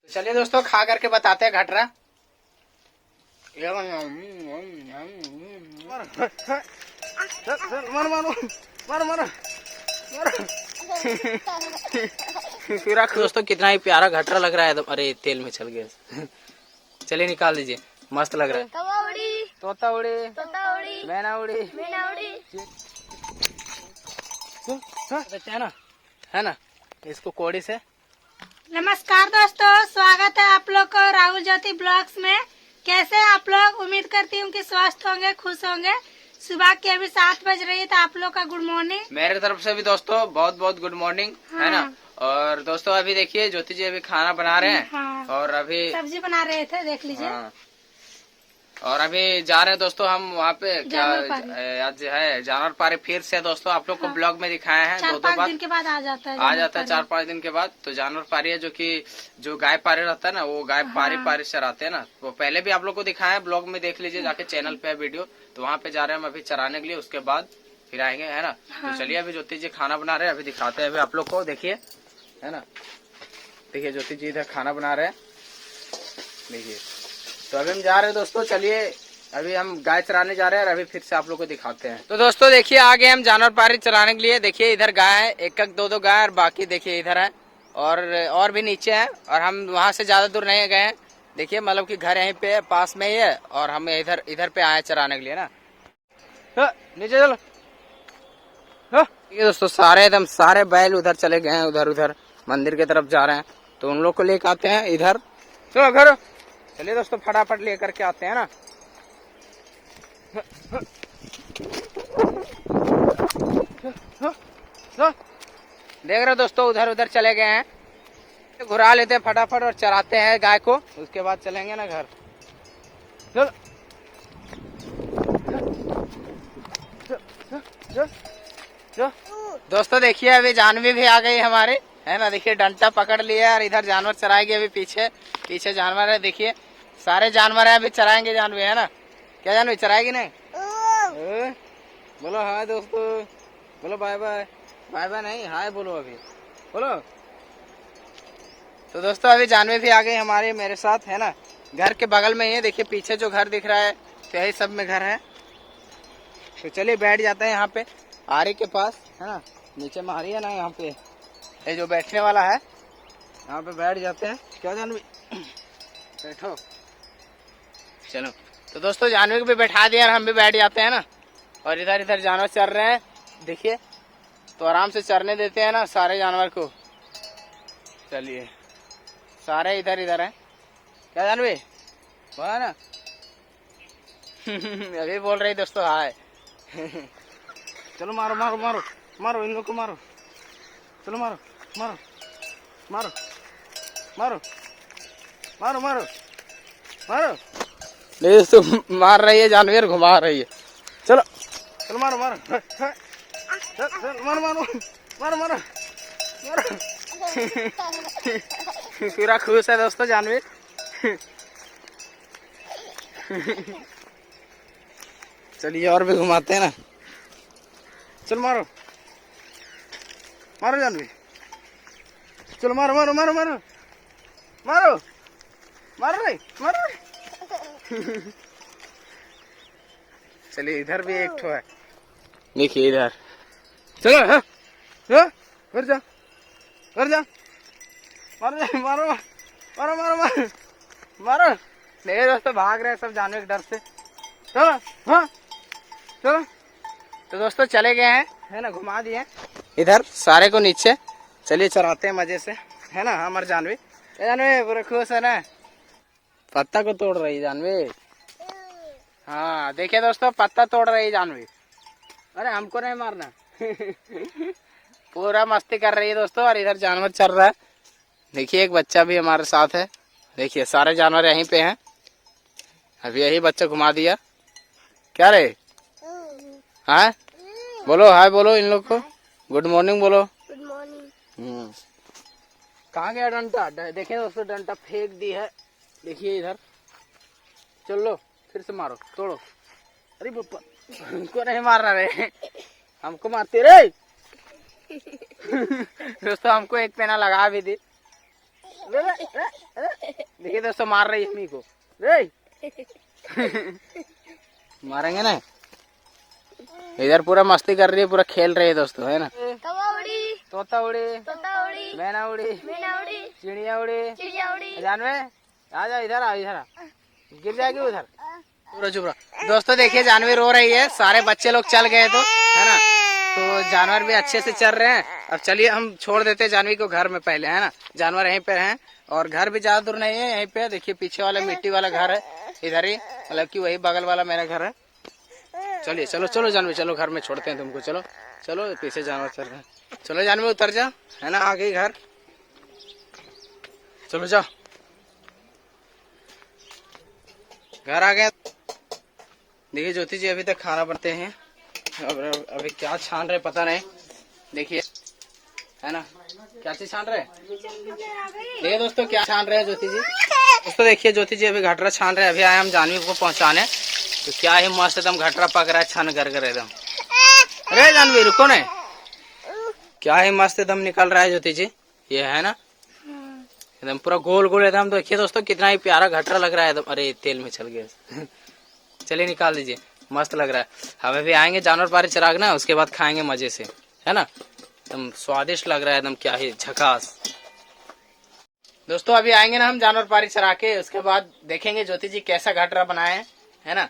चलिए दोस्तों खा करके बताते हैं घटरा। मारो मारो मारो मारो पूरा दोस्तों कितना ही प्यारा घटरा लग रहा है। अरे तेल में चल गया। चलिए निकाल दीजिए, मस्त लग रहा है। तोता उड़ी मैना उड़ी है ना इसको कोड़ी से। नमस्कार दोस्तों, स्वागत है आप लोग को राहुल ज्योति ब्लॉग्स में। कैसे आप लोग? उम्मीद करती हूँ कि स्वस्थ होंगे, खुश होंगे। सुबह के अभी 7 बज रही है, तो आप लोग का गुड मॉर्निंग। मेरे तरफ से भी दोस्तों बहुत बहुत गुड मॉर्निंग। हाँ। है ना। और दोस्तों अभी देखिए ज्योति जी अभी खाना बना रहे हैं। हाँ। और अभी सब्जी बना रहे थे, देख लीजिए। हाँ। और अभी जा रहे हैं दोस्तों हम वहाँ पे क्या आज है जानवर पारी फिर से दोस्तों आप लोग को ब्लॉग में दिखाए हैं। 4-5 दिन के बाद आ जाता है 4-5 दिन के बाद। तो जानवर पारी है जो गाय पारी रहता है ना, वो गाय पारी चराते हैं ना। वो पहले भी आप लोग को दिखाया है, ब्लॉग में देख लीजिए जाके, चैनल पे है वीडियो। तो वहाँ पे जा रहे हैं हम अभी चराने के लिए, उसके बाद फिर आएंगे, है ना। तो चलिए अभी ज्योति जी खाना बना रहे हैं, अभी दिखाते हैं अभी आप लोग को। देखिए है ना, देखिए ज्योति जी इधर खाना बना रहे हैं, देखिए। तो अभी हम जा रहे हैं दोस्तों, चलिए अभी हम गाय चराने जा रहे हैं और अभी फिर से आप लोग को दिखाते हैं। तो दोस्तों देखिए आगे हम जानवर पारी चराने के लिए, देखिए इधर गाय है, एक दो गाय, और बाकी देखिए इधर है और भी नीचे है। और हम वहाँ से ज्यादा दूर नहीं गए हैं, देखिए मतलब कि घर यहीं पे पास में ही है और हम इधर पे आए चराने के लिए ना। नीचे चलो। ये दोस्तों सारे एकदम सारे बैल उधर चले गए हैं, उधर मंदिर की तरफ जा रहे हैं। तो उन लोग को लेकर आते हैं इधर। चलो घर, चलिए दोस्तों फटाफट लेकर के आते हैं ना। देख रहे हो दोस्तों उधर चले गए हैं, घुरा लेते हैं फटाफट और चराते हैं गाय को, उसके बाद चलेंगे ना घर। चल दोस्तों देखिए अभी जानवी भी आ गई हमारे, है ना। देखिए डंडा पकड़ लिया और इधर जानवर चराएगी। अभी पीछे जानवर है, देखिए सारे जानवर है, अभी चराएंगे जानवी, है ना। क्या जानवी चराएगी नहीं? बोलो हाय दोस्तों, बोलो बाय बाय। बाय बाय नहीं, हाय बोलो अभी, बोलो। तो दोस्तों अभी जानवी भी आ गई हमारे मेरे साथ, है ना। घर के बगल में ही है, देखिए पीछे जो घर दिख रहा है तो यही सब में घर है। तो चलिए बैठ जाते हैं यहाँ पे आरी के पास, है ना। नीचे में आरी है ना, यहाँ पे ये जो बैठने वाला है, यहाँ पे बैठ जाते हैं। क्या जानवी बैठो, चलो। तो दोस्तों जानवी को भी बैठा दिया और हम भी बैठ जाते हैं ना। और इधर जानवर चर रहे हैं, देखिए। तो आराम से चरने देते हैं ना सारे जानवर को। चलिए सारे इधर हैं। क्या जानवी बोला ना। अभी बोल रही दोस्तों हाय। चलो मारो मारो मारो मारो इन लोग को मारो, चलो मारो मारो मारो मारो मारो मारो मारो। नहीं दोस्तों मार रही है जानवर, घुमा रही है। चलो चलो मारो मारो चल मारो मारो मारो मारो मारो। पूरा खुश है दोस्तों जानवी। चलिए और भी घुमाते हैं ना। चल मारो मारो जानवी, चलो मारो मारो मारो मारो मारो मारो रे मारो। चलिए इधर भी एक ठो है, देखिए इधर। चलो हाँ घर जा मारो मारो मारो मारो मारो मारो। नहीं दोस्तों भाग रहे हैं सब जानवर के डर से। चलो हाँ चलो। तो दोस्तों चले गए हैं, है ना, घुमा दिए इधर सारे को नीचे। चलिए चराते हैं मजे से, है ना। हमारे जानवी पूरे खुश है ना। पत्ता को तोड़ रही जानवी। हाँ देखिए दोस्तों पत्ता तोड़ रही जानवी। अरे हमको नहीं मारना। पूरा मस्ती कर रही है दोस्तों। और इधर जानवर चल रहा है, देखिए एक बच्चा भी हमारे साथ है। देखिए सारे जानवर यहीं पे हैं। अभी यही बच्चा घुमा दिया। क्या रे हाँ बोलो हाय बोलो इन लोग को, गुड मॉर्निंग बोलो। Good morning. कहाँ गया डंडा? देखिए दोस्तों डंडा फेंक दी है, देखिए इधर। चलो फिर से मारो, तोड़ो। अरे बप्पा हमको नहीं मारना रे, हमको मारते रे। दोस्तों हमको एक पेना लगा भी दी। देखिए दोस्तों मार रही है हमी को, रे मारेंगे ना। इधर पूरा मस्ती कर रही है, पूरा खेल रही है दोस्तों, है ना। तोता उड़ी, मैना उड़ी, चिड़िया उड़ी। जानवे आ जा, इधर आ, इधर आ, गिर जाएगी उधर। चुप रहो दोस्तों। देखिए जानवी रो रही है, सारे बच्चे लोग चल गए तो, है ना। तो जानवर भी अच्छे से चल रहे हैं। अब चलिए हम छोड़ देते हैं जानवी को घर में पहले, है ना। जानवर यहीं पे हैं और घर भी ज्यादा दूर नहीं है, यहीं पे देखिए पीछे वाला मिट्टी वाला घर है, इधर ही, मतलब कि वही बगल वाला मेरा घर है। चलिए चलो चलो जानवी, चलो घर में छोड़ते हैं तुमको। चलो चलो, पीछे जानवर चल रहे हैं। चलो जानवी उतर जा, है ना, आ गई घर। चलो जाओ, घर आ गए। देखिए ज्योति जी अभी तक खाना बनाते हैं। अभी क्या छान रहे पता नहीं, देखिए, है ना, क्या चीज छान रहे। देखिए दोस्तों क्या छान रहे हैं ज्योति जी। दोस्तों देखिए ज्योति जी अभी घटरा छान रहे हैं। अभी आए हम जानवी को पहुंचाने, तो क्या ही मस्त एकदम घटरा पक रहा है, छान कर एकदम। अरे जानवी रुको ना, क्या ही मस्त एकदम निकल रहा है ज्योति जी, ये है ना, एकदम पूरा गोल गोल एकदम। देखिए दोस्तों कितना ही प्यारा घटरा लग रहा है एकदम। अरे तेल में चल गया चलिए निकाल दीजिए, मस्त लग रहा है। हमें भी आएंगे जानवर पारी चराग ना, उसके बाद खाएंगे मजे से, है ना। एकदम स्वादिष्ट लग रहा है एकदम, क्या ही झकास। दोस्तों अभी आएंगे ना हम जानवर पारी चरा के, उसके बाद देखेंगे ज्योति जी कैसा घटरा बनाए, है ना।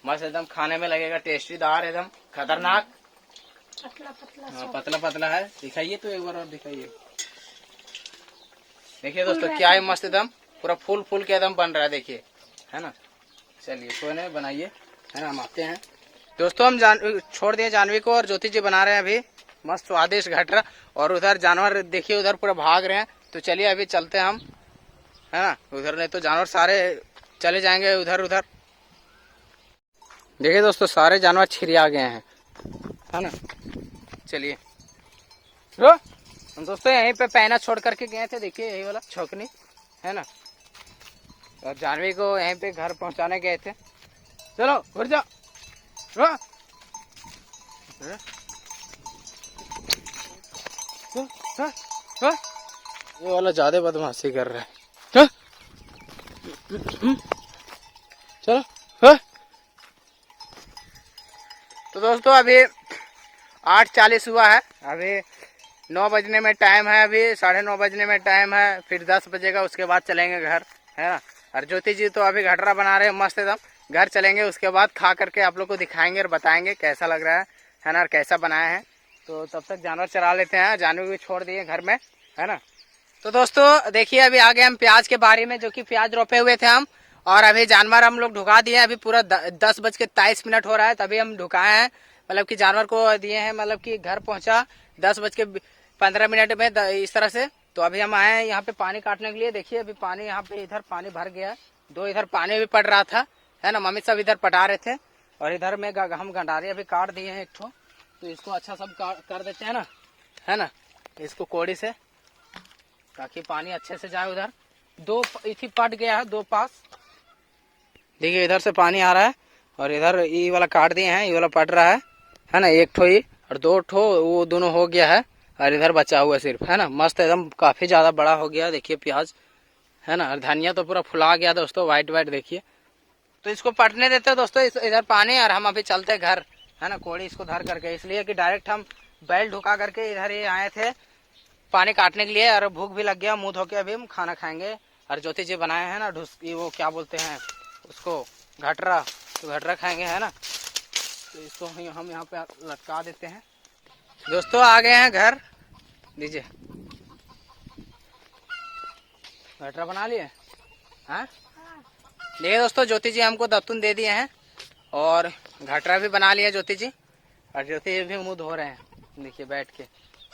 मस्त एकदम खाने में लगेगा, टेस्टीदार एकदम खतरनाक, पतला पतला है। दिखाइए तो एक बार और दिखाइए। देखिए दोस्तों क्या है मस्त एकदम, पूरा फूल फूल के एकदम बन रहा है, देखिए, है ना। चलिए सोने बनाइए, है ना, हम आते हैं। दोस्तों हम छोड़ दिए जानवी को और ज्योति जी बना रहे हैं अभी मस्त स्वादिष्ट घटरा। और उधर जानवर देखिए उधर पूरा भाग रहे हैं, तो चलिए अभी चलते हैं हम, है ना। उधर नहीं तो जानवर सारे चले जाएंगे उधर उधर। देखिए दोस्तों सारे जानवर छिरिया गए हैं, है ना। चलिए हम दोस्तों यहीं पे पैना छोड़ करके गए थे, देखिए यही वाला छोकनी, है ना। और जानवी को यहीं पे घर पहुंचाने गए थे। चलो उठ जाओ, ये वाला ज्यादा बदमाशी कर रहा है। चलो तो दोस्तों अभी 8:40 हुआ है, अभी 9 बजने में टाइम है, अभी 9:30 बजने में टाइम है, फिर 10 बजेगा, उसके बाद चलेंगे घर, है ना। और ज्योति जी तो अभी घटरा बना रहे हैं मस्त एकदम। घर चलेंगे, उसके बाद खा करके आप लोग को दिखाएंगे और बताएंगे कैसा लग रहा है ना, और कैसा बनाया है। तो तब तक जानवर चरा लेते हैं, जानवर भी छोड़ दिए घर में, है ना। तो दोस्तों देखिए अभी आ गए हम प्याज के बारे में, जो कि प्याज रोपे हुए थे हम, और अभी जानवर हम लोग ढुका दिए। अभी पूरा 10:23 हो रहा है, तभी हम ढुकाए हैं, मतलब कि जानवर को दिए हैं, मतलब कि घर पहुंचा 10:15 में इस तरह से। तो अभी हम आए हैं यहाँ पे पानी काटने के लिए। देखिए अभी पानी यहाँ पे, इधर पानी भर गया, 2 इधर पानी भी पड़ रहा था, है ना। मम्मी सब इधर पटा रहे थे, और इधर में हम गंडारी अभी काट दिए हैं एक ठो। तो इसको अच्छा सब कर देते हैं ना, है ना, इसको कोड़ी से, ताकि पानी अच्छे से जाए। उधर 2 इथी पट गया है, 2 पास, देखिए इधर से पानी आ रहा है, और इधर ये वाला काट दिए हैं, ये वाला पट रहा है ना, एक ठो ही, और 2 ठो वो दोनों हो गया है, और इधर बचा हुआ सिर्फ, है ना। मस्त एकदम काफी ज्यादा बड़ा हो गया, देखिए प्याज, है ना। और धनिया तो पूरा फुला गया दोस्तों, व्हाइट व्हाइट देखिए। तो इसको पटने देते हैं दोस्तों इधर पानी, और हम अभी चलते घर, है ना, कोड़ी इसको धर करके, इसलिए कि डायरेक्ट हम बैल ढुका करके इधर ही आए थे पानी काटने के लिए। और भूख भी लग गया, मुंह धो के अभी हम खाना खाएंगे। और ज्योति जी बनाए हैं ना वो क्या बोलते हैं उसको, घटरा, तो घटरा खाएंगे, है ना। तो इसको हम यहाँ पे लटका देते हैं। दोस्तों आ गए हैं घर, दीजिए, घटरा बना लिए, हाँ। देखिए दोस्तों ज्योति जी हमको दत्तून दे दिए हैं, और घटरा भी बना लिया ज्योति जी, और ज्योति जी भी मुंह धो रहे हैं, देखिए बैठ के।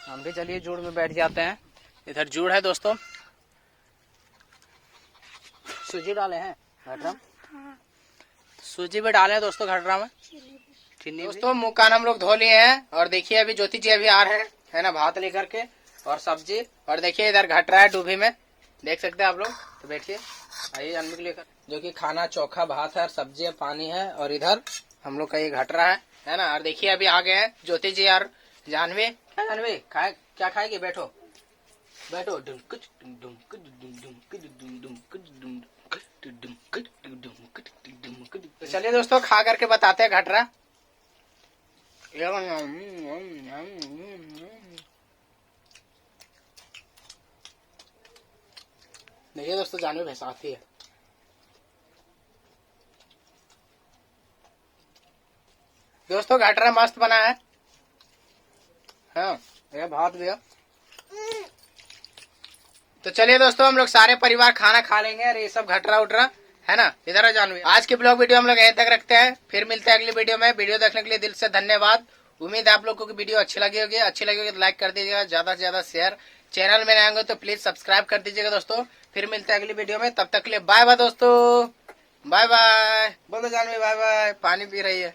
हम भी चलिए जूड़ में बैठ जाते हैं। इधर जूड़ है दोस्तों, सूजी डाले हैं घटरा, सूजी भी डाले हैं दोस्तों घटरा में, चीनी। दोस्तों मुँह कान हम लोग धो लिए हैं, और देखिए अभी ज्योति जी अभी आ रहे हैं, है ना, भात लेकर के और सब्जी। और देखिए इधर घटरा है डूबी में, देख सकते हैं आप लोग। तो बैठिए, आइए जानवी को लेकर, जो कि खाना चोखा भात है, सब्जी है, पानी है, और इधर हम लोग का ये घटरा है ना। और देखिए अभी आ गए हैं ज्योति जी और जानवी। जानवी खाए, क्या खाएगी, बैठो बैठो। चलिए दोस्तों खा करके बताते हैं घटरा। देखिए दोस्तों जानवी भैंस आती है। दोस्तों घटरा मस्त बना है। हाँ ये भात भी है। तो चलिए दोस्तों हम लोग सारे परिवार खाना खा लेंगे और ये सब घटरा उटरा है ना। इधर है जानवी। आज की ब्लॉग वीडियो हम लोग यहीं तक रखते हैं, फिर मिलते हैं अगली वीडियो में। वीडियो देखने के लिए दिल से धन्यवाद। उम्मीद है आप लोगों को वीडियो अच्छी लगी होगी तो लाइक कर दीजिएगा, ज्यादा से ज्यादा शेयर। चैनल में नए आएंगे तो प्लीज सब्सक्राइब कर दीजिएगा दोस्तों। फिर मिलते हैं अगली वीडियो में, तब तक के लिए बाय बाय दोस्तों। बाय बाय बोलो जानवी, बाय बाय। पानी पी रही है।